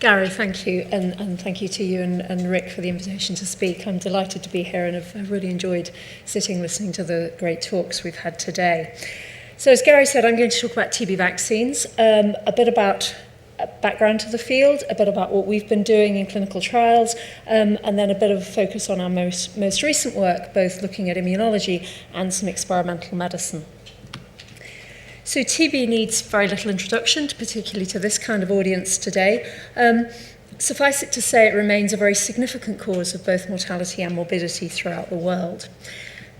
Gary, thank you, and thank you to you and Rick for the invitation to speak. I'm delighted to be here, and I've really enjoyed sitting listening to the great talks we've had today. So as Gary said, I'm going to talk about TB vaccines, a bit about background to the field, a bit about what we've been doing in clinical trials, and then a bit of a focus on our most recent work, both looking at immunology and some experimental medicine. So TB needs very little introduction, particularly to this kind of audience today. Suffice it to say, it remains a very significant cause of both mortality and morbidity throughout the world.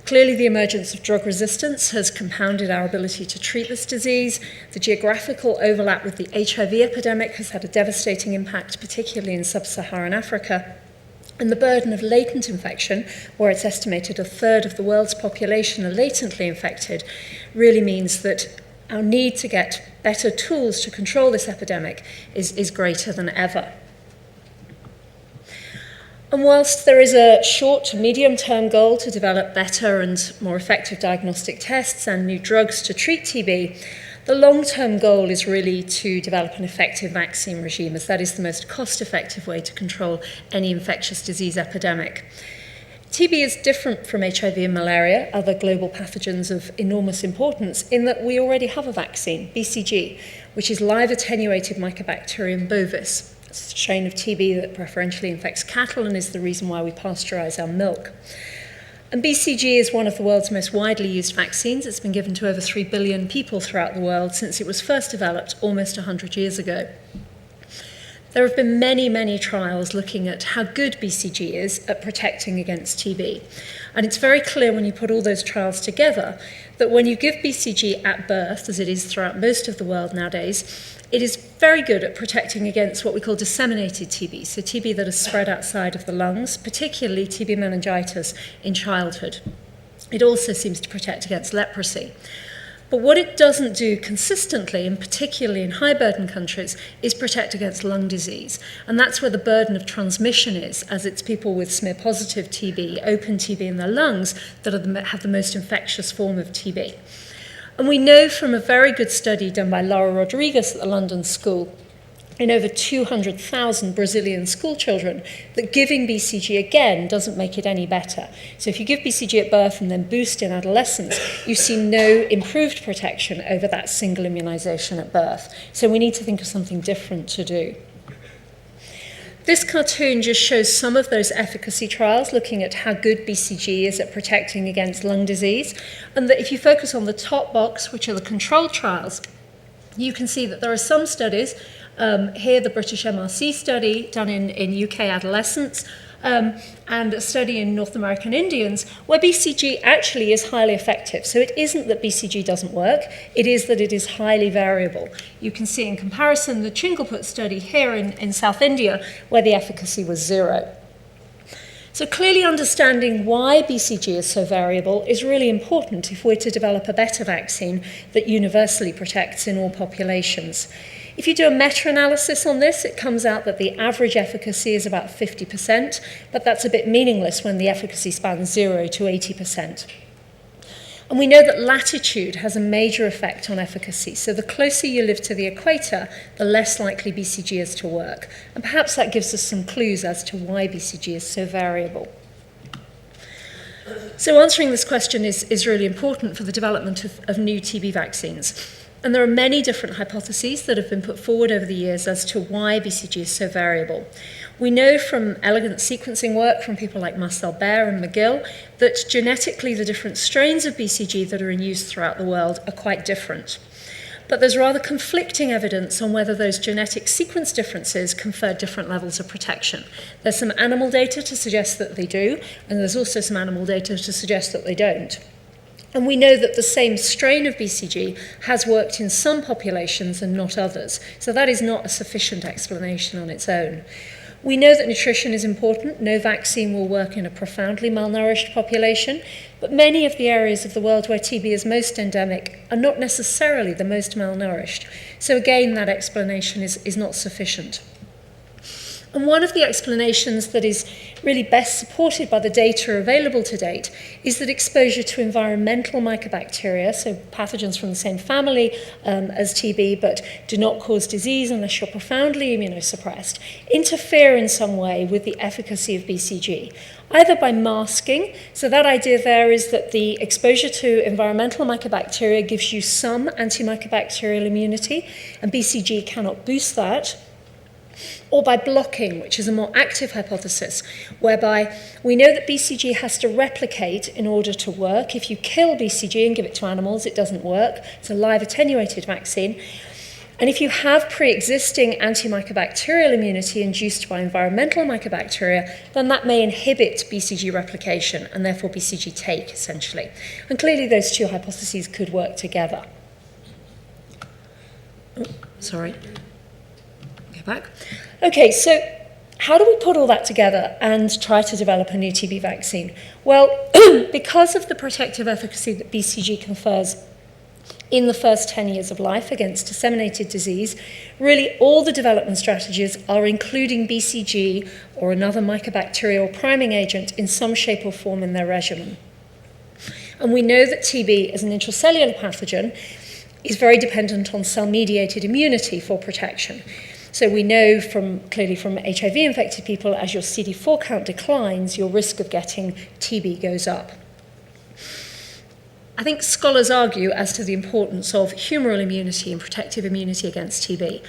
Clearly, the emergence of drug resistance has compounded our ability to treat this disease. The geographical overlap with the HIV epidemic has had a devastating impact, particularly in sub-Saharan Africa. And the burden of latent infection, where it's estimated a third of the world's population are latently infected, really means that our need to get better tools to control this epidemic is greater than ever. And whilst there is a short to medium-term goal to develop better and more effective diagnostic tests and new drugs to treat TB, the long-term goal is really to develop an effective vaccine regime, as that is the most cost-effective way to control any infectious disease epidemic. TB is different from HIV and malaria, other global pathogens of enormous importance, in that we already have a vaccine, BCG, which is live attenuated Mycobacterium bovis. It's a strain of TB that preferentially infects cattle and is the reason why we pasteurize our milk. And BCG is one of the world's most widely used vaccines. It's been given to over 3 billion people throughout the world since it was first developed almost 100 years ago. There have been many, many trials looking at how good BCG is at protecting against TB. And it's very clear when you put all those trials together that when you give BCG at birth, as it is throughout most of the world nowadays, it is very good at protecting against what we call disseminated TB, so TB that is spread outside of the lungs, particularly TB meningitis in childhood. It also seems to protect against leprosy. But what it doesn't do consistently, and particularly in high-burden countries, is protect against lung disease. And that's where the burden of transmission is, as it's people with smear-positive TB, open TB in their lungs, that have the most infectious form of TB. And we know from a very good study done by Laura Rodrigues at the London School in over 200,000 Brazilian school children that giving BCG again doesn't make it any better. So if you give BCG at birth and then boost in adolescence, you see no improved protection over that single immunization at birth. So we need to think of something different to do. This cartoon just shows some of those efficacy trials looking at how good BCG is at protecting against lung disease. And that if you focus on the top box, which are the controlled trials, you can see that there are some studies, here the British MRC study done in UK adolescents, and a study in North American Indians, where BCG actually is highly effective. So it isn't that BCG doesn't work, it is that it is highly variable. You can see in comparison the Chingleput study here in South India, where the efficacy was 0. So clearly understanding why BCG is so variable is really important if we're to develop a better vaccine that universally protects in all populations. If you do a meta-analysis on this, it comes out that the average efficacy is about 50%, but that's a bit meaningless when the efficacy spans 0 to 80%. And we know that latitude has a major effect on efficacy. So the closer you live to the equator, the less likely BCG is to work. And perhaps that gives us some clues as to why BCG is so variable. So answering this question is really important for the development of new TB vaccines. And there are many different hypotheses that have been put forward over the years as to why BCG is so variable. We know from elegant sequencing work from people like Marcel Baer and McGill that genetically the different strains of BCG that are in use throughout the world are quite different. But there's rather conflicting evidence on whether those genetic sequence differences confer different levels of protection. There's some animal data to suggest that they do, and there's also some animal data to suggest that they don't. And we know that the same strain of BCG has worked in some populations and not others. So that is not a sufficient explanation on its own. We know that nutrition is important. No vaccine will work in a profoundly malnourished population, but many of the areas of the world where TB is most endemic are not necessarily the most malnourished. So again, that explanation is not sufficient. And one of the explanations that is really best supported by the data available to date is that exposure to environmental mycobacteria, so pathogens from the same family as TB but do not cause disease unless you're profoundly immunosuppressed, interfere in some way with the efficacy of BCG, either by masking. So that idea there is that the exposure to environmental mycobacteria gives you some antimycobacterial immunity, and BCG cannot boost that, or by blocking, which is a more active hypothesis, whereby we know that BCG has to replicate in order to work. If you kill BCG and give it to animals, it doesn't work. It's a live attenuated vaccine. And if you have pre-existing antimycobacterial immunity induced by environmental mycobacteria, then that may inhibit BCG replication and therefore BCG take, essentially. And clearly those two hypotheses could work together. Oh, sorry. Back. Okay, so how do we put all that together and try to develop a new TB vaccine? Well, because of the protective efficacy that BCG confers in the first 10 years of life against disseminated disease, really all the development strategies are including BCG or another mycobacterial priming agent in some shape or form in their regimen. And we know that TB as an intracellular pathogen is very dependent on cell-mediated immunity for protection. So we know clearly from HIV-infected people, as your CD4 count declines, your risk of getting TB goes up. I think scholars argue as to the importance of humoral immunity and protective immunity against TB.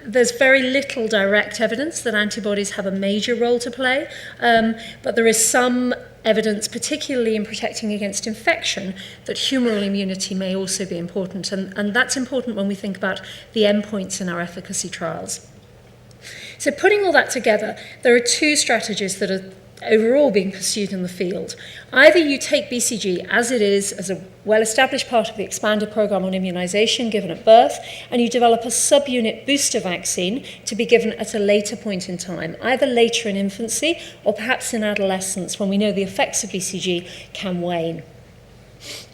There's very little direct evidence that antibodies have a major role to play, but there is some evidence, particularly in protecting against infection, that humoral immunity may also be important, and that's important when we think about the endpoints in our efficacy trials. So putting all that together, there are two strategies that are overall being pursued in the field. Either you take BCG as it is, as a well-established part of the expanded program on immunization given at birth, and you develop a subunit booster vaccine to be given at a later point in time, either later in infancy or perhaps in adolescence when we know the effects of BCG can wane.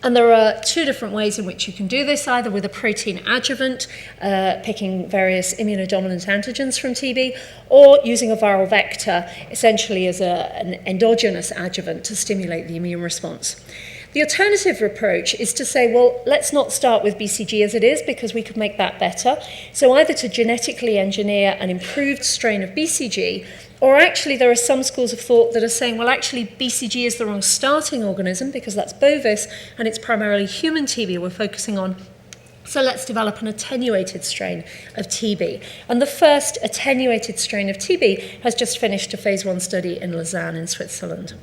And there are two different ways in which you can do this, either with a protein adjuvant, picking various immunodominant antigens from TB, or using a viral vector, essentially as an endogenous adjuvant to stimulate the immune response. The alternative approach is to say, well, let's not start with BCG as it is because we could make that better. So either to genetically engineer an improved strain of BCG, or actually there are some schools of thought that are saying, well, actually BCG is the wrong starting organism because that's bovis and it's primarily human TB we're focusing on. So let's develop an attenuated strain of TB. And the first attenuated strain of TB has just finished a phase 1 study in Lausanne in Switzerland.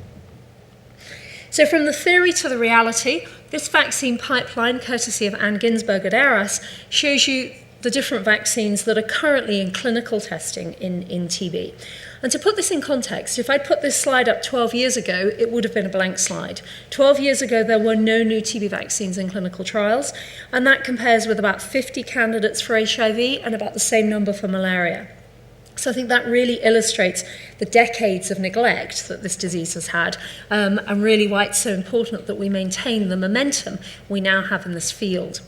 So from the theory to the reality, this vaccine pipeline, courtesy of Anne Ginsberg at ERAS, shows you the different vaccines that are currently in clinical testing in TB. And to put this in context, if I'd put this slide up 12 years ago, it would have been a blank slide. 12 years ago, there were no new TB vaccines in clinical trials, and that compares with about 50 candidates for HIV and about the same number for malaria. So I think that really illustrates the decades of neglect that this disease has had, and really why it's so important that we maintain the momentum we now have in this field.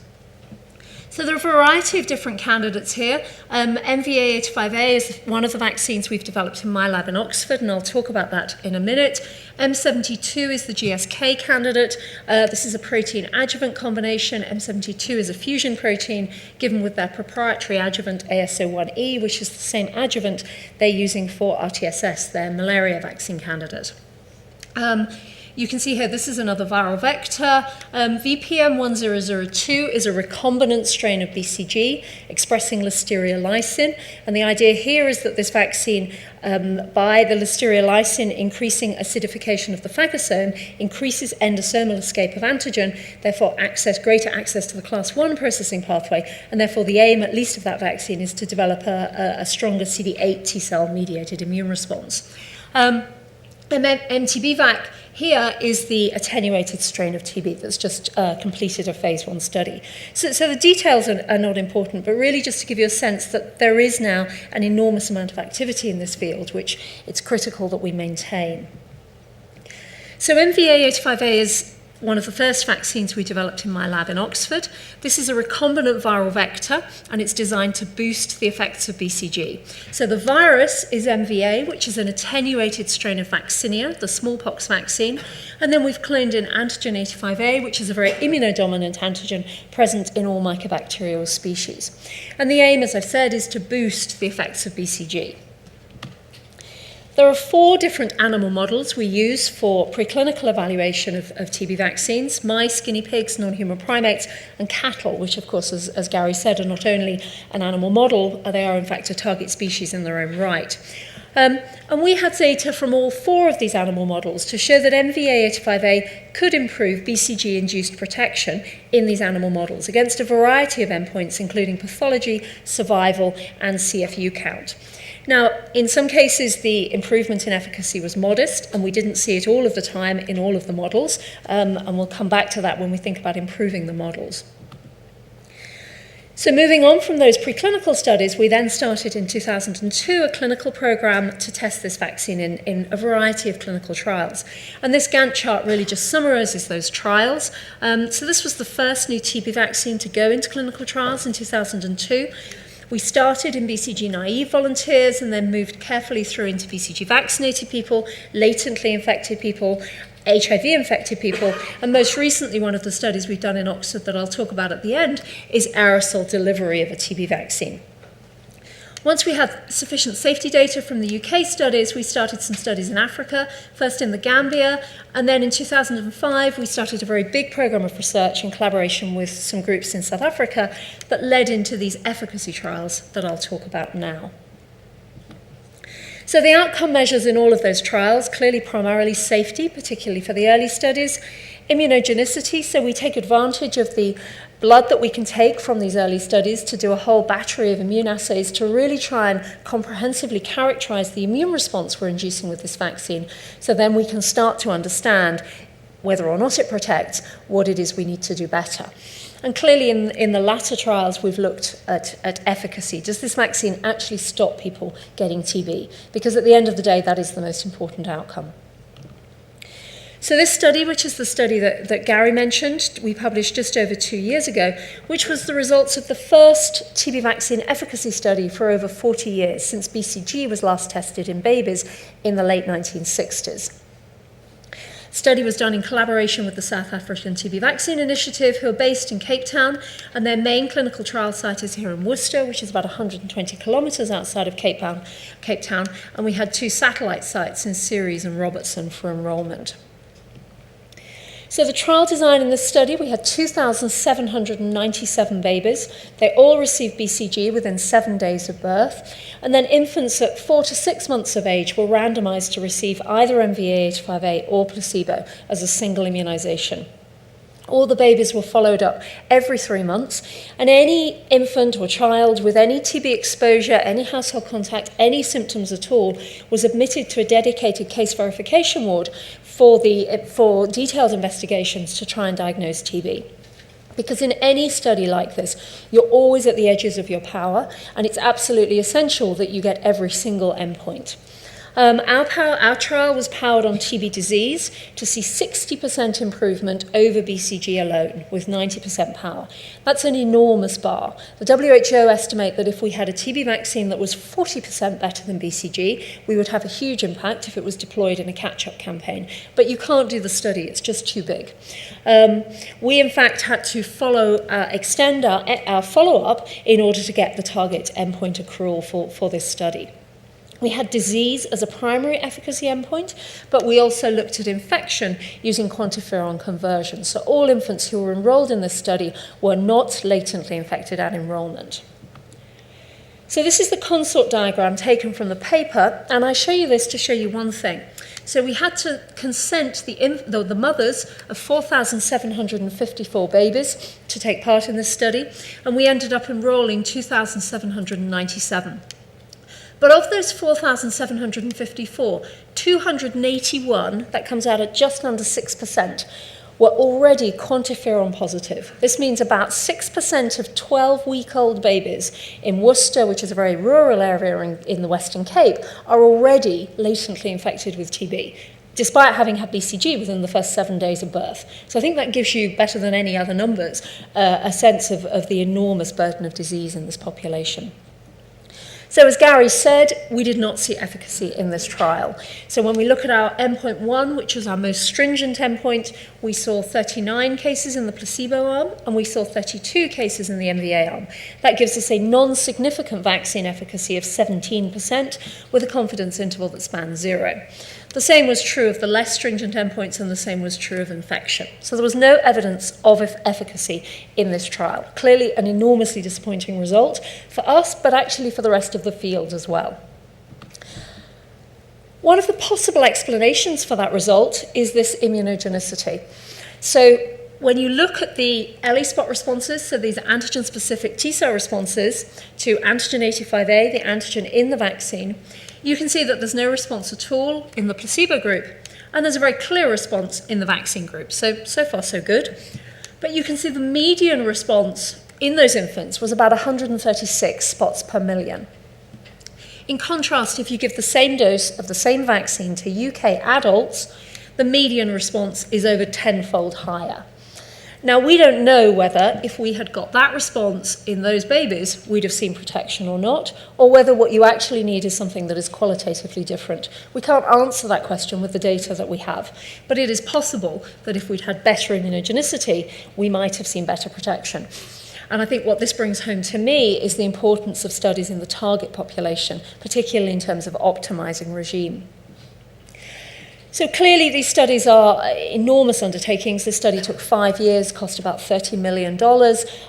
So there are a variety of different candidates here. MVA-85A is one of the vaccines we've developed in my lab in Oxford, and I'll talk about that in a minute. M72 is the GSK candidate. This is a protein adjuvant combination. M72 is a fusion protein given with their proprietary adjuvant AS01E, which is the same adjuvant they're using for RTSS, their malaria vaccine candidate. You can see here, this is another viral vector. VPM1002 is a recombinant strain of BCG expressing Listeria lysine. And the idea here is that this vaccine, by the Listeria lysine increasing acidification of the phagosome, increases endosomal escape of antigen, therefore greater access to the class 1 processing pathway. And therefore the aim, at least of that vaccine, is to develop a stronger CD8 Tcell mediated immune response. MTBVAC here is the attenuated strain of TB that's just completed a phase 1 study. So the details are not important, but really just to give you a sense that there is now an enormous amount of activity in this field, which it's critical that we maintain. So MVA-85A is one of the first vaccines we developed in my lab in Oxford. This is a recombinant viral vector, and it's designed to boost the effects of BCG. So the virus is MVA, which is an attenuated strain of vaccinia, the smallpox vaccine, and then we've cloned in antigen 85A, which is a very immunodominant antigen present in all mycobacterial species. And the aim, as I've said, is to boost the effects of BCG. There are 4 different animal models we use for preclinical evaluation of TB vaccines: mice, guinea pigs, non-human primates, and cattle, which, of course, as Gary said, are not only an animal model, they are, in fact, a target species in their own right. And we had data from all 4 of these animal models to show that MVA-85A could improve BCG-induced protection in these animal models against a variety of endpoints, including pathology, survival, and CFU count. Now, in some cases, the improvement in efficacy was modest, and we didn't see it all of the time in all of the models, and we'll come back to that when we think about improving the models. So moving on from those preclinical studies, we then started in 2002 a clinical program to test this vaccine in a variety of clinical trials. And this Gantt chart really just summarizes those trials. So this was the first new TB vaccine to go into clinical trials in 2002. We started in BCG-naive volunteers and then moved carefully through into BCG-vaccinated people, latently infected people, HIV-infected people, and most recently one of the studies we've done in Oxford that I'll talk about at the end is aerosol delivery of a TB vaccine. Once we had sufficient safety data from the UK studies, we started some studies in Africa, first in the Gambia, and then in 2005 we started a very big program of research in collaboration with some groups in South Africa that led into these efficacy trials that I'll talk about now. So the outcome measures in all of those trials, clearly primarily safety, particularly for the early studies, immunogenicity, so we take advantage of the blood that we can take from these early studies to do a whole battery of immune assays to really try and comprehensively characterize the immune response we're inducing with this vaccine, so then we can start to understand whether or not it protects, what it is we need to do better. And clearly in the latter trials, we've looked at efficacy. Does this vaccine actually stop people getting TB? Because at the end of the day, that is the most important outcome. So this study, which is the study that Gary mentioned, we published just over 2 years ago, which was the results of the first TB vaccine efficacy study for over 40 years, since BCG was last tested in babies in the late 1960s. The study was done in collaboration with the South African TB Vaccine Initiative, who are based in Cape Town, and their main clinical trial site is here in Worcester, which is about 120 kilometres outside of Cape Town, and we had 2 satellite sites in Ceres and Robertson for enrolment. So the trial design in this study, we had 2,797 babies. They all received BCG within 7 days of birth. And then infants at 4 to 6 months of age were randomized to receive either MVA-85A or placebo as a single immunization. All the babies were followed up every 3 months, and any infant or child with any TB exposure, any household contact, any symptoms at all, was admitted to a dedicated case verification ward for detailed investigations to try and diagnose TB. Because in any study like this, you're always at the edges of your power, and it's absolutely essential that you get every single endpoint. Our trial was powered on TB disease to see 60% improvement over BCG alone with 90% power. That's an enormous bar. The WHO estimate that if we had a TB vaccine that was 40% better than BCG, we would have a huge impact if it was deployed in a catch-up campaign. But you can't do the study, it's just too big. We, in fact, had to extend our follow-up in order to get the target endpoint accrual for this study. We had disease as a primary efficacy endpoint, but we also looked at infection using quantiferon conversion. So all infants who were enrolled in this study were not latently infected at enrollment. So this is the consort diagram taken from the paper, and I show you this to show you one thing. So we had to consent the mothers of 4,754 babies to take part in this study, and we ended up enrolling 2,797. But of those 4,754, 281, that comes out at just under 6%, were already quantiferon positive. This means about 6% of 12-week-old babies in Worcester, which is a very rural area in the Western Cape, are already latently infected with TB. despite having had BCG within the first 7 days of birth. So I think that gives you, better than any other numbers, a sense of the enormous burden of disease in this population. So as Gary said, we did not see efficacy in this trial. So when we look at our endpoint 1, which was our most stringent endpoint, we saw 39 cases in the placebo arm, and we saw 32 cases in the MVA arm. That gives us a non-significant vaccine efficacy of 17%, with a confidence interval that spans 0. The same was true of the less stringent endpoints, and the same was true of infection. So there was no evidence of efficacy in this trial. Clearly an enormously disappointing result for us, but actually for the rest of the field as well. One of the possible explanations for that result is this immunogenicity. So when you look at the ELISpot responses, so these are antigen-specific T-cell responses to antigen 85A, the antigen in the vaccine, you can see that there's no response at all in the placebo group, and there's a very clear response in the vaccine group. So far, so good. But you can see the median response in those infants was about 136 spots per million. In contrast, if you give the same dose of the same vaccine to UK adults, the median response is over 10-fold higher. Now, we don't know whether, if we had got that response in those babies, we'd have seen protection or not, or whether what you actually need is something that is qualitatively different. We can't answer that question with the data that we have, but it is possible that if we'd had better immunogenicity, we might have seen better protection. And I think what this brings home to me is the importance of studies in the target population, particularly in terms of optimizing regime. So clearly these studies are enormous undertakings. This study took 5 years, cost about $30 million,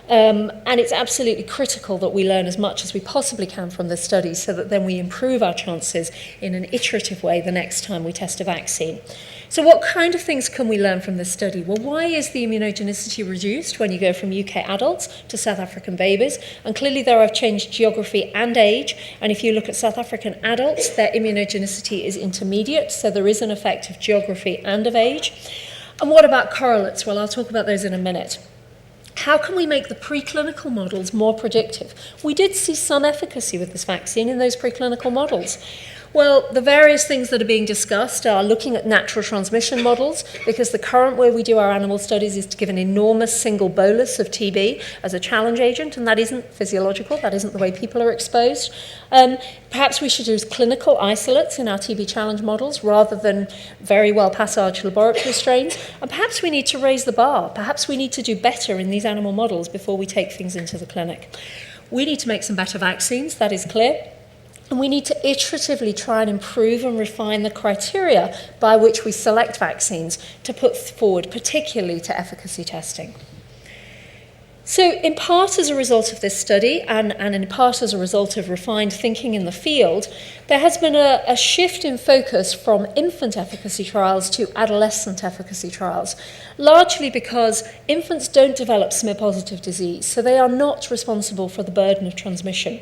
and it's absolutely critical that we learn as much as we possibly can from this study so that then we improve our chances in an iterative way the next time we test a vaccine. So what kind of things can we learn from this study? Well, why is the immunogenicity reduced when you go from UK adults to South African babies? And clearly there I've changed geography and age, and if you look at South African adults, their immunogenicity is intermediate, so there is an effect of geography and of age. And what about correlates? Well, I'll talk about those in a minute. How can we make the preclinical models more predictive? We did see some efficacy with this vaccine in those preclinical models. Well, the various things that are being discussed are looking at natural transmission models, because the current way we do our animal studies is to give an enormous single bolus of TB as a challenge agent, and that isn't physiological, that isn't the way people are exposed. Perhaps we should use clinical isolates in our TB challenge models rather than very well passaged laboratory strains, and perhaps we need to raise the bar. Perhaps we need to do better in these animal models before we take things into the clinic. We need to make some better vaccines, that is clear. And we need to iteratively try and improve and refine the criteria by which we select vaccines to put forward, particularly to efficacy testing. So in part as a result of this study, and in part as a result of refined thinking in the field, there has been a shift in focus from infant efficacy trials to adolescent efficacy trials, largely because infants don't develop SMIR-positive disease, so they are not responsible for the burden of transmission.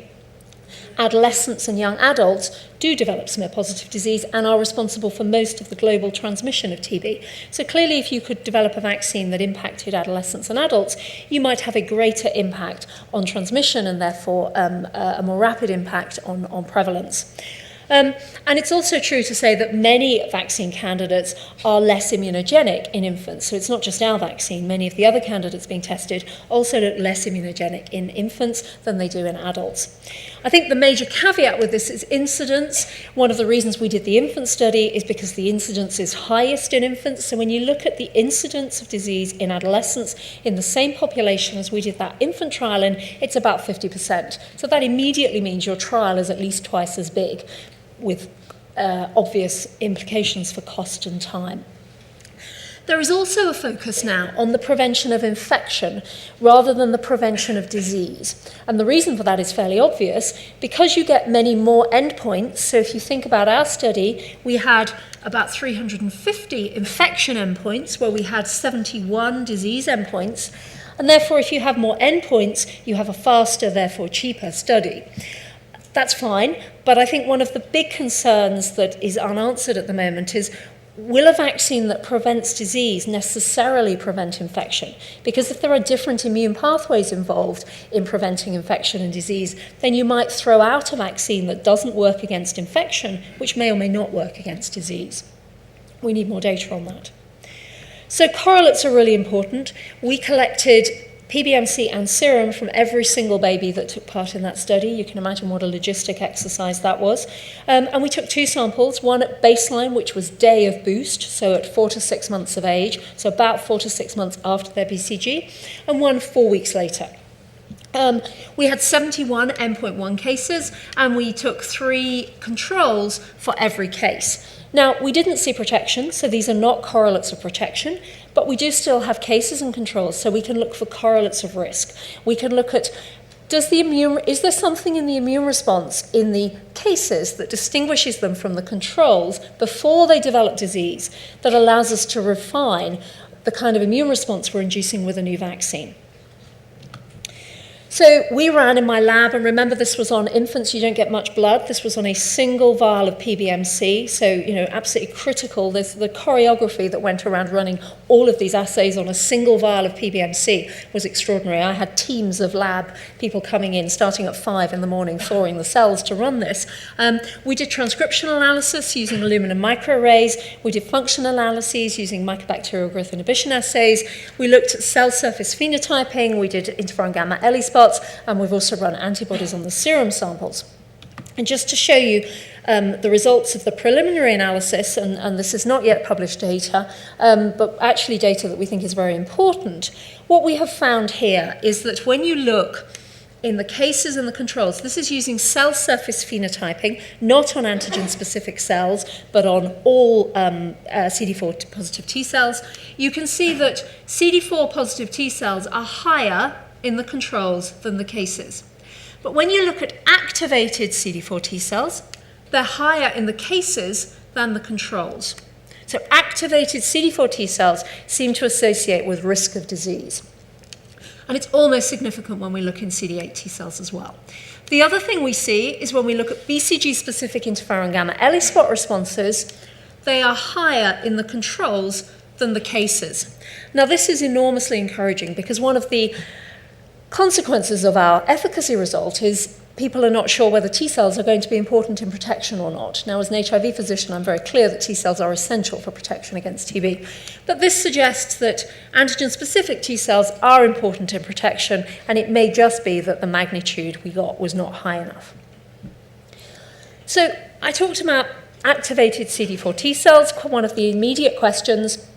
Adolescents and young adults do develop SMIR-positive disease and are responsible for most of the global transmission of TB. So clearly, if you could develop a vaccine that impacted adolescents and adults, you might have a greater impact on transmission and therefore a more rapid impact on prevalence. And it's also true to say that many vaccine candidates are less immunogenic in infants. So it's not just our vaccine. Many of the other candidates being tested also look less immunogenic in infants than they do in adults. I think the major caveat with this is incidence. One of the reasons we did the infant study is because the incidence is highest in infants. So when you look at the incidence of disease in adolescents in the same population as we did that infant trial in, it's about 50%. So that immediately means your trial is at least twice as big, with obvious implications for cost and time. There is also a focus now on the prevention of infection rather than the prevention of disease. And the reason for that is fairly obvious, because you get many more endpoints. So if you think about our study, we had about 350 infection endpoints where we had 71 disease endpoints. And therefore, if you have more endpoints, you have a faster, therefore cheaper study. That's fine, but I think one of the big concerns that is unanswered at the moment is, will a vaccine that prevents disease necessarily prevent infection? Because if there are different immune pathways involved in preventing infection and disease, then you might throw out a vaccine that doesn't work against infection, which may or may not work against disease. We need more data on that. So correlates are really important. We collected PBMC and serum from every single baby that took part in that study. You can imagine what a logistic exercise that was. And we took 2 samples, one at baseline, which was day of boost, so at 4 to 6 months of age, so about 4 to 6 months after their BCG, and one 4 weeks later. We had 71 N.1 cases, and we took 3 controls for every case. Now, we didn't see protection, so these are not correlates of protection, but we do still have cases and controls, so we can look for correlates of risk. We can look at, is there something in the immune response in the cases that distinguishes them from the controls before they develop disease that allows us to refine the kind of immune response we're inducing with a new vaccine? So we ran in my lab, and remember this was on infants, you don't get much blood. This was on a single vial of PBMC, so absolutely critical. There's the choreography that went around running all of these assays on a single vial of PBMC was extraordinary. I had teams of lab people coming in, starting at 5 in the morning, thawing the cells to run this. We did transcriptional analysis using Illumina microarrays. We did function analyses using mycobacterial growth inhibition assays. We looked at cell surface phenotyping. We did interferon gamma ELISpots. And we've also run antibodies on the serum samples. And just to show you the results of the preliminary analysis, and this is not yet published data, but actually data that we think is very important, what we have found here is that when you look in the cases and the controls, this is using cell surface phenotyping, not on antigen-specific cells, but on all CD4 positive T cells, you can see that CD4 positive T cells are higher in the controls than the cases. But when you look at activated CD4 T cells, they're higher in the cases than the controls. So activated CD4 T cells seem to associate with risk of disease. And it's almost significant when we look in CD8 T cells as well. The other thing we see is when we look at BCG-specific interferon gamma ELISpot responses, they are higher in the controls than the cases. Now, this is enormously encouraging because one of the consequences of our efficacy result is people are not sure whether T cells are going to be important in protection or not. Now, as an HIV physician, I'm very clear that T cells are essential for protection against TB. But this suggests that antigen-specific T cells are important in protection, and it may just be that the magnitude we got was not high enough. So I talked about activated CD4 T cells, one of the immediate questions.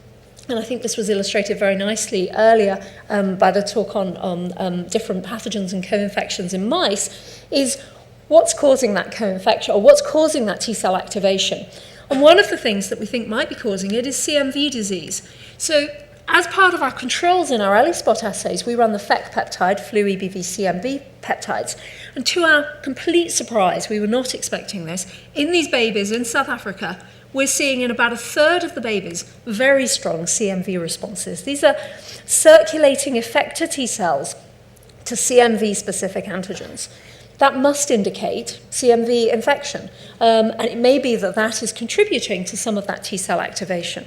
And I think this was illustrated very nicely earlier by the talk on different pathogens and co-infections in mice, is what's causing that co-infection, or what's causing that T cell activation. And one of the things that we think might be causing it is CMV disease. So as part of our controls in our ELISpot assays, we run the FEC peptide, flu EBV CMV peptides. And to our complete surprise, we were not expecting this, in these babies in South Africa, we're seeing in about a third of the babies very strong CMV responses. These are circulating effector T cells to CMV-specific antigens. That must indicate CMV infection, and it may be that that is contributing to some of that T cell activation.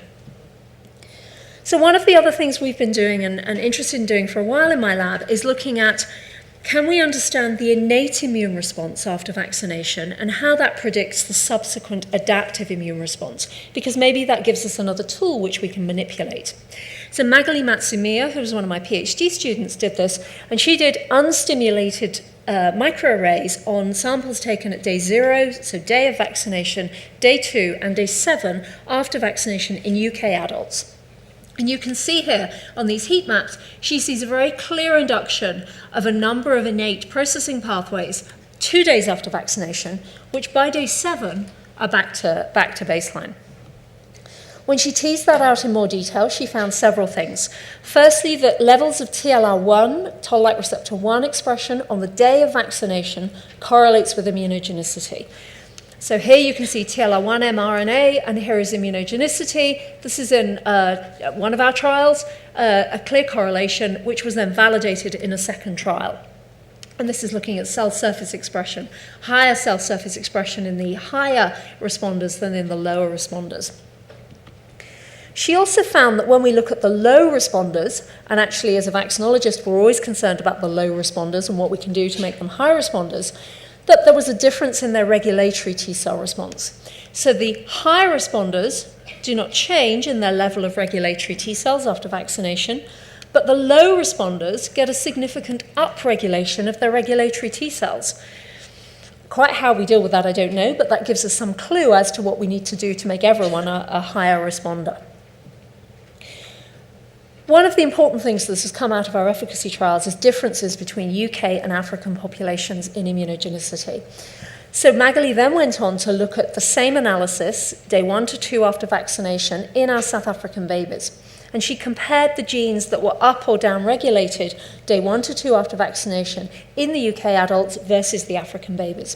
So one of the other things we've been doing and interested in doing for a while in my lab is looking at, can we understand the innate immune response after vaccination and how that predicts the subsequent adaptive immune response? Because maybe that gives us another tool which we can manipulate. So Magali Matsumiya, who was one of my PhD students, did this, and she did unstimulated microarrays on samples taken at day 0, so day of vaccination, day 2, and day 7 after vaccination in UK adults. And you can see here on these heat maps, she sees a very clear induction of a number of innate processing pathways 2 days after vaccination, which by day 7 are back to baseline. When she teased that out in more detail, she found several things. Firstly, that levels of TLR1, toll-like receptor 1 expression on the day of vaccination correlates with immunogenicity. So here you can see TLR1 mRNA, and here is immunogenicity. This is in one of our trials, a clear correlation, which was then validated in a second trial. And this is looking at cell surface expression, higher cell surface expression in the higher responders than in the lower responders. She also found that when we look at the low responders, and actually as a vaccinologist we're always concerned about the low responders and what we can do to make them high responders, that there was a difference in their regulatory T-cell response. So the high responders do not change in their level of regulatory T-cells after vaccination, but the low responders get a significant upregulation of their regulatory T-cells. Quite how we deal with that, I don't know, but that gives us some clue as to what we need to do to make everyone a higher responder. One of the important things that has come out of our efficacy trials is differences between UK and African populations in immunogenicity. So Magali then went on to look at the same analysis, day 1 to 2 after vaccination, in our South African babies. And she compared the genes that were up or down regulated day 1 to 2 after vaccination in the UK adults versus the African babies.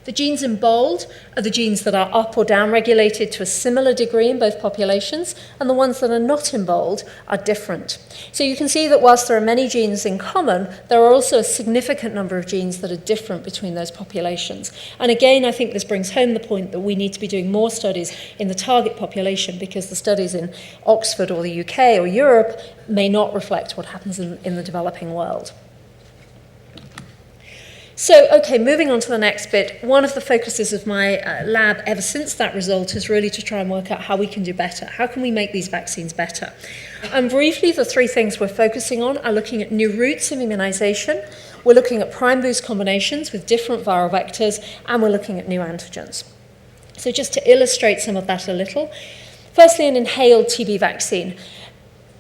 The genes in bold are the genes that are up or down regulated to a similar degree in both populations, and the ones that are not in bold are different. So you can see that whilst there are many genes in common, there are also a significant number of genes that are different between those populations. And again, I think this brings home the point that we need to be doing more studies in the target population, because the studies in Oxford or the UK or Europe may not reflect what happens in the developing world. So, okay, moving on to the next bit, one of the focuses of my lab ever since that result is really to try and work out how we can do better. How can we make these vaccines better? And briefly, the 3 things we're focusing on are looking at new routes of immunization, we're looking at prime boost combinations with different viral vectors, and we're looking at new antigens. So just to illustrate some of that a little, firstly, an inhaled TB vaccine.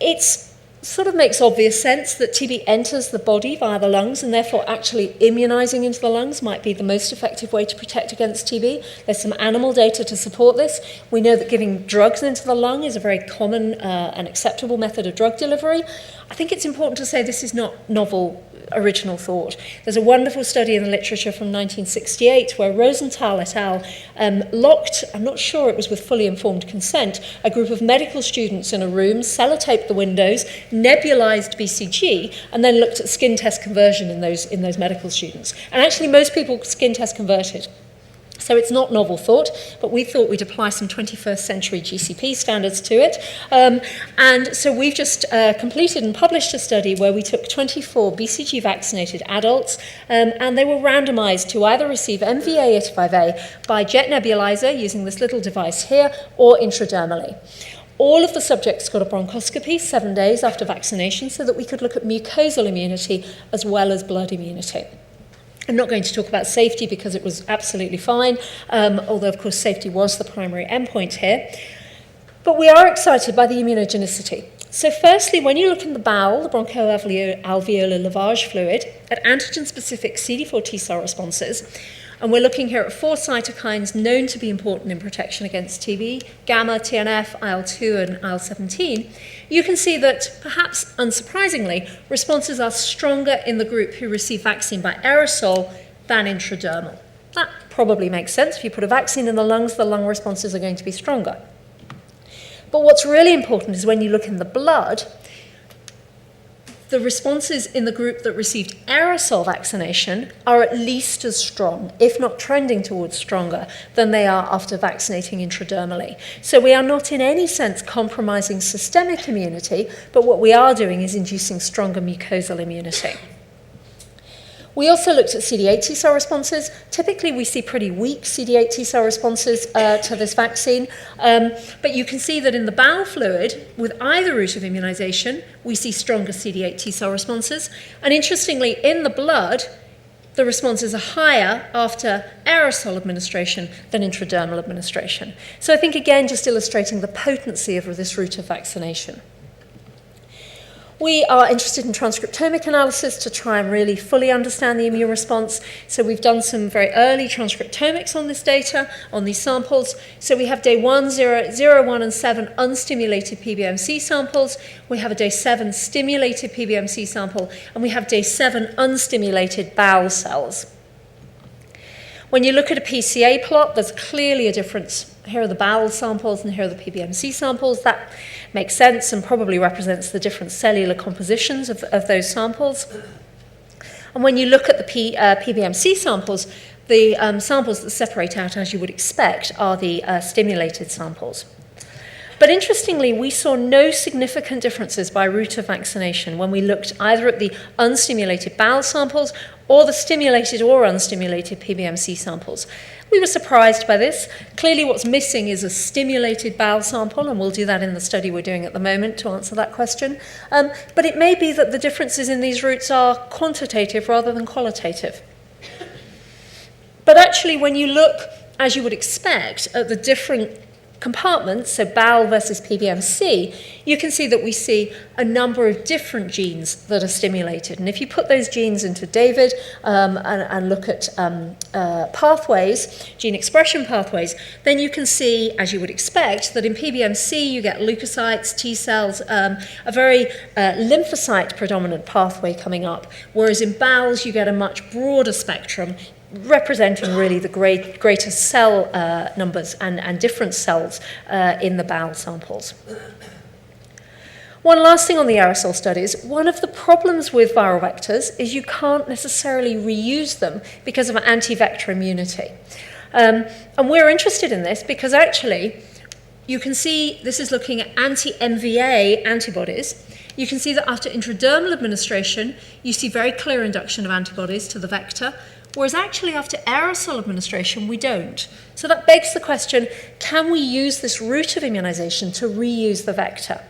It's sort of makes obvious sense that TB enters the body via the lungs, and therefore actually immunizing into the lungs might be the most effective way to protect against TB. There's some animal data to support this. We know that giving drugs into the lung is a very common and acceptable method of drug delivery. I think it's important to say this is not novel original thought. There's a wonderful study in the literature from 1968 where Rosenthal et al. Locked, I'm not sure it was with fully informed consent, a group of medical students in a room, sellotaped the windows, nebulized BCG, and then looked at skin test conversion in those medical students. And actually most people skin test converted. So it's not novel thought, but we thought we'd apply some 21st century GCP standards to it. And so we've just completed and published a study where we took 24 BCG vaccinated adults, and they were randomized to either receive MVA-85A by jet nebulizer using this little device here, or intradermally. All of the subjects got a bronchoscopy 7 days after vaccination so that we could look at mucosal immunity as well as blood immunity. I'm not going to talk about safety because it was absolutely fine, although, of course, safety was the primary endpoint here. But we are excited by the immunogenicity. So firstly, when you look in the bowel, the bronchoalveolar lavage fluid, at antigen-specific CD4 Tcell responses, and we're looking here at 4 cytokines known to be important in protection against TB, gamma, TNF, IL-2, and IL-17, you can see that, perhaps unsurprisingly, responses are stronger in the group who receive vaccine by aerosol than intradermal. That probably makes sense. If you put a vaccine in the lungs, the lung responses are going to be stronger. But what's really important is when you look in the blood, the responses in the group that received aerosol vaccination are at least as strong, if not trending towards stronger, than they are after vaccinating intradermally. So we are not in any sense compromising systemic immunity, but what we are doing is inducing stronger mucosal immunity. We also looked at CD8 Tcell responses. Typically, we see pretty weak CD8 Tcell responses to this vaccine, but you can see that in the bowel fluid, with either route of immunization, we see stronger CD8 Tcell responses. And interestingly, in the blood, the responses are higher after aerosol administration than intradermal administration. So I think, again, just illustrating the potency of this route of vaccination. We are interested in transcriptomic analysis to try and really fully understand the immune response. So we've done some very early transcriptomics on this data, on these samples. So we have day 1, 0, 1, and 7 unstimulated PBMC samples. We have a day 7 stimulated PBMC sample, and we have day 7 unstimulated bowel cells. When you look at a PCA plot, there's clearly a difference. Here are the bowel samples and here are the PBMC samples. That makes sense and probably represents the different cellular compositions of those samples. And when you look at the PBMC samples, the samples that separate out, as you would expect, are the stimulated samples. But interestingly, we saw no significant differences by route of vaccination when we looked either at the unstimulated bowel samples or the stimulated or unstimulated PBMC samples. We were surprised by this. Clearly what's missing is a stimulated bowel sample, and we'll do that in the study we're doing at the moment to answer that question. But it may be that the differences in these routes are quantitative rather than qualitative. But actually, when you look, as you would expect, at the different compartments, so bowel versus PBMC, you can see that we see a number of different genes that are stimulated. And if you put those genes into David and look at pathways, gene expression pathways, then you can see, as you would expect, that in PBMC you get leukocytes, T cells, a very lymphocyte-predominant pathway coming up, whereas in bowels you get a much broader spectrum, representing really the greater cell numbers and different cells in the bowel samples. One last thing on the aerosol studies, one of the problems with viral vectors is you can't necessarily reuse them because of anti-vector immunity. And we're interested in this because actually you can see this is looking at anti-NVA antibodies. You can see that after intradermal administration, you see very clear induction of antibodies to the vector, whereas actually after aerosol administration, we don't. So that begs the question, can we use this route of immunization to reuse the vector?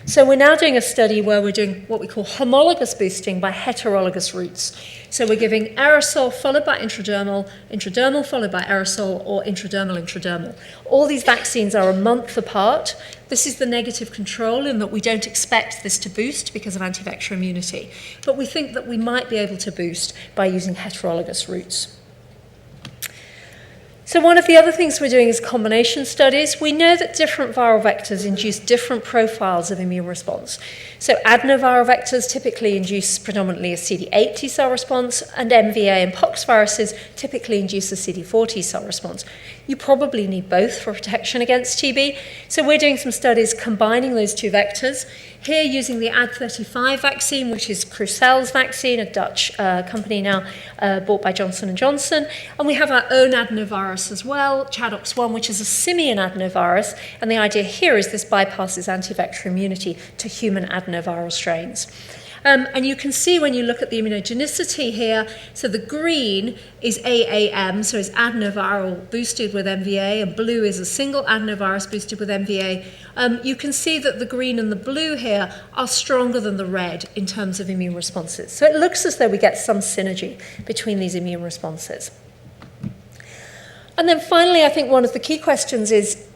So we're now doing a study where we're doing what we call homologous boosting by heterologous routes. So we're giving aerosol followed by intradermal, intradermal followed by aerosol, or intradermal. All these vaccines are a month apart. This is the negative control in that we don't expect this to boost because of anti-vector immunity. But we think that we might be able to boost by using heterologous routes. So one of the other things we're doing is combination studies. We know that different viral vectors induce different profiles of immune response. So adenoviral vectors typically induce predominantly a CD8 Tcell response, and MVA and pox viruses typically induce a CD4 Tcell response. You probably need both for protection against TB. So we're doing some studies combining those two vectors. Here using the Ad35 vaccine, which is Crucell's vaccine, a Dutch company now bought by Johnson & Johnson. And we have our own adenovirus as well, ChAdOx1, which is a simian adenovirus. And the idea here is this bypasses anti-vector immunity to human adenoviral strains. And you can see when you look at the immunogenicity here, so the green is AAM, so it's adenoviral boosted with MVA, and blue is a single adenovirus boosted with MVA. You can see that the green and the blue here are stronger than the red in terms of immune responses. So it looks as though we get some synergy between these immune responses. And then finally, I think one of the key questions is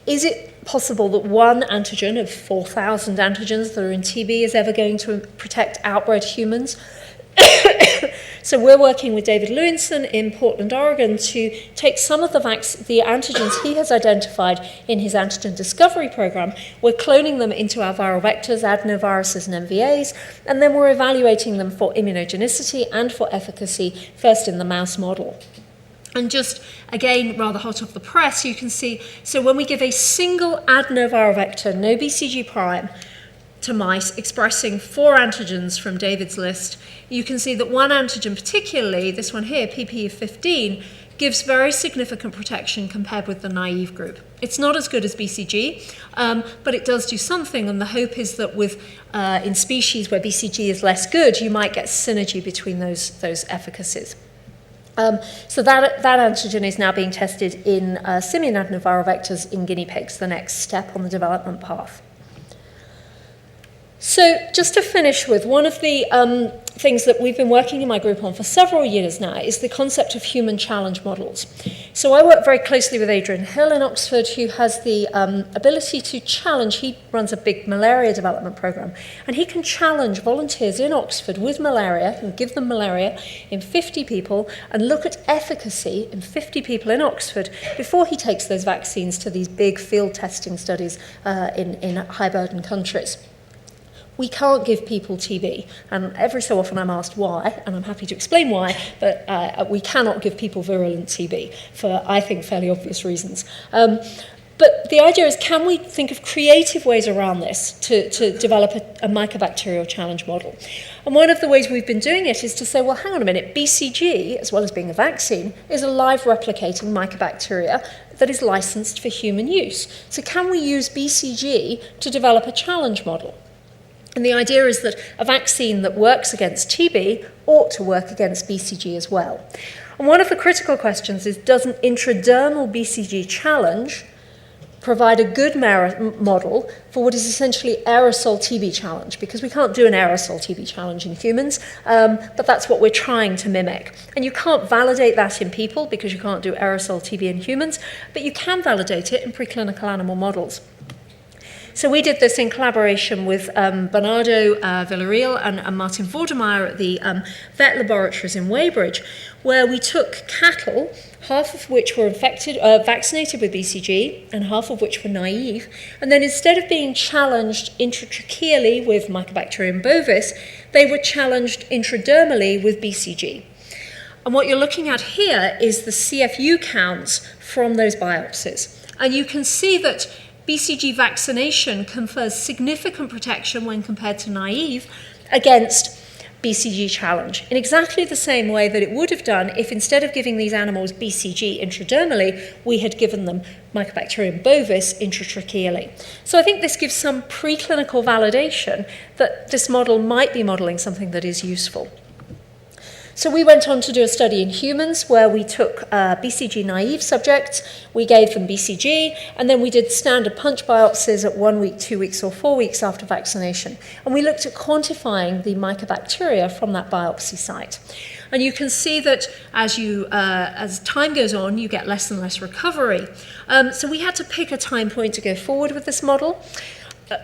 it possible that one antigen of 4,000 antigens that are in TB is ever going to protect outbred humans? So we're working with David Lewinson in Portland, Oregon, to take some of the antigens he has identified in his antigen discovery program. We're cloning them into our viral vectors, adenoviruses and MVAs, and then we're evaluating them for immunogenicity and for efficacy, first in the mouse model. And just, again, rather hot off the press, you can see, so when we give a single adenoviral vector, no BCG prime, to mice expressing 4 antigens from David's list, you can see that one antigen particularly, this one here, PPE15, gives very significant protection compared with the naive group. It's not as good as BCG, but it does do something, and the hope is that with in species where BCG is less good, you might get synergy between those efficacies. So that antigen is now being tested in simian adenoviral vectors in guinea pigs, the next step on the development path. So just to finish with, one of the things that we've been working in my group on for several years now is the concept of human challenge models. So I work very closely with Adrian Hill in Oxford, who has the ability to challenge. He runs a big malaria development program, and he can challenge volunteers in Oxford with malaria and give them malaria in 50 people and look at efficacy in 50 people in Oxford before he takes those vaccines to these big field testing studies in high-burden countries. We can't give people TB, and every so often I'm asked why, and I'm happy to explain why, but we cannot give people virulent TB for, I think, fairly obvious reasons. But the idea is, can we think of creative ways around this to develop a mycobacterial challenge model? And one of the ways we've been doing it is to say, well, hang on a minute, BCG, as well as being a vaccine, is a live replicating mycobacteria that is licensed for human use. So can we use BCG to develop a challenge model? And the idea is that a vaccine that works against TB ought to work against BCG as well. And one of the critical questions is, does an intradermal BCG challenge provide a good model for what is essentially aerosol TB challenge? Because we can't do an aerosol TB challenge in humans, but that's what we're trying to mimic. And you can't validate that in people because you can't do aerosol TB in humans, but you can validate it in preclinical animal models. So we did this in collaboration with Bernardo Villarreal and Martin Vordermeyer at the vet laboratories in Weybridge, where we took cattle, half of which were vaccinated with BCG and half of which were naive, and then instead of being challenged intratracheally with Mycobacterium bovis, they were challenged intradermally with BCG. And what you're looking at here is the CFU counts from those biopsies. And you can see that BCG vaccination confers significant protection when compared to naive against BCG challenge, in exactly the same way that it would have done if instead of giving these animals BCG intradermally, we had given them Mycobacterium bovis intratracheally. So I think this gives some preclinical validation that this model might be modeling something that is useful. So we went on to do a study in humans where we took BCG naive subjects, we gave them BCG, and then we did standard punch biopsies at 1 week, 2 weeks, or 4 weeks after vaccination. And we looked at quantifying the mycobacteria from that biopsy site. And you can see that as time goes on, you get less and less recovery. So we had to pick a time point to go forward with this model.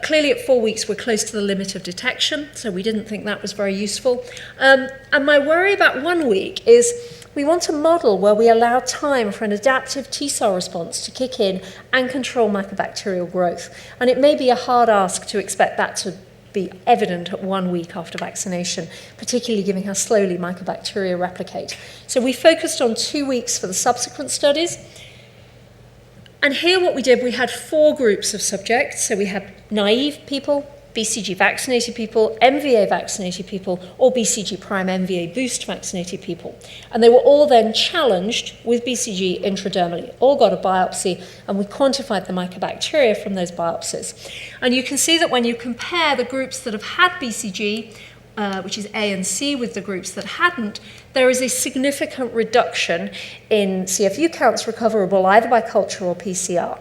Clearly at 4 weeks we're close to the limit of detection, so we didn't think that was very useful. And my worry about 1 week is we want a model where we allow time for an adaptive T-cell response to kick in and control mycobacterial growth. And it may be a hard ask to expect that to be evident at 1 week after vaccination, particularly given how slowly mycobacteria replicate. So we focused on 2 weeks for the subsequent studies. And here what we did, we had 4 groups of subjects. So we had naive people, BCG vaccinated people, MVA vaccinated people, or BCG prime MVA boost vaccinated people. And they were all then challenged with BCG intradermally, all got a biopsy, and we quantified the mycobacteria from those biopsies. And you can see that when you compare the groups that have had BCG, which is A and C, with the groups that hadn't, there is a significant reduction in CFU counts recoverable either by culture or PCR.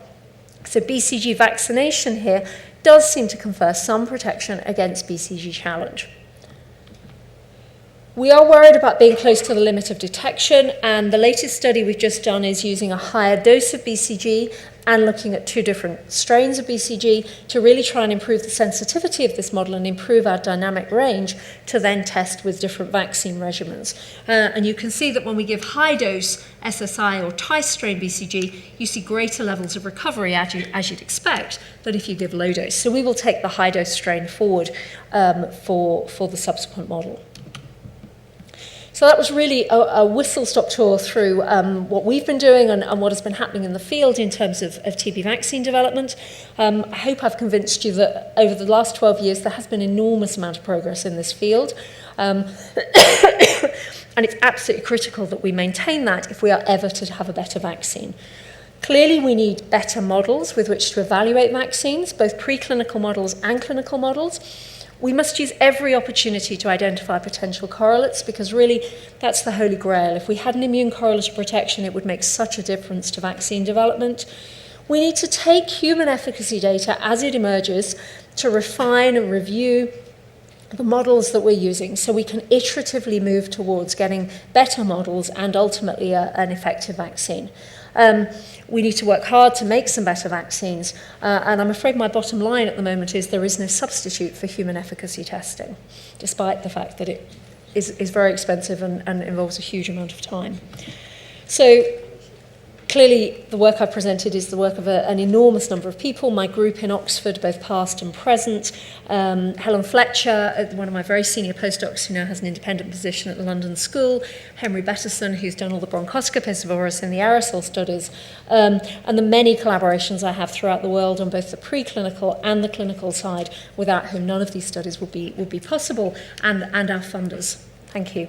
So BCG vaccination here does seem to confer some protection against BCG challenge. We are worried about being close to the limit of detection, and the latest study we've just done is using a higher dose of BCG and looking at 2 different strains of BCG to really try and improve the sensitivity of this model and improve our dynamic range to then test with different vaccine regimens. And you can see that when we give high-dose SSI or TICE strain BCG, you see greater levels of recovery as you'd expect than if you give low-dose. So we will take the high-dose strain forward for the subsequent model. So that was really a whistle-stop tour through what we've been doing and what has been happening in the field in terms of TB vaccine development. I hope I've convinced you that over the last 12 years there has been an enormous amount of progress in this field. And it's absolutely critical that we maintain that if we are ever to have a better vaccine. Clearly, we need better models with which to evaluate vaccines, both preclinical models and clinical models. We must use every opportunity to identify potential correlates because really that's the holy grail. If we had an immune correlate of protection, it would make such a difference to vaccine development. We need to take human efficacy data as it emerges to refine and review the models that we're using so we can iteratively move towards getting better models and ultimately an effective vaccine. We need to work hard to make some better vaccines, and I'm afraid my bottom line at the moment is there is no substitute for human efficacy testing, despite the fact that it is very expensive and involves a huge amount of time. So clearly the work I've presented is the work of an enormous number of people, my group in Oxford, both past and present, Helen Fletcher, one of my very senior postdocs who now has an independent position at the London School, Henry Betterson, who's done all the bronchoscopies for us in the aerosol studies, and the many collaborations I have throughout the world on both the preclinical and the clinical side, without whom none of these studies would be possible, and our funders. Thank you.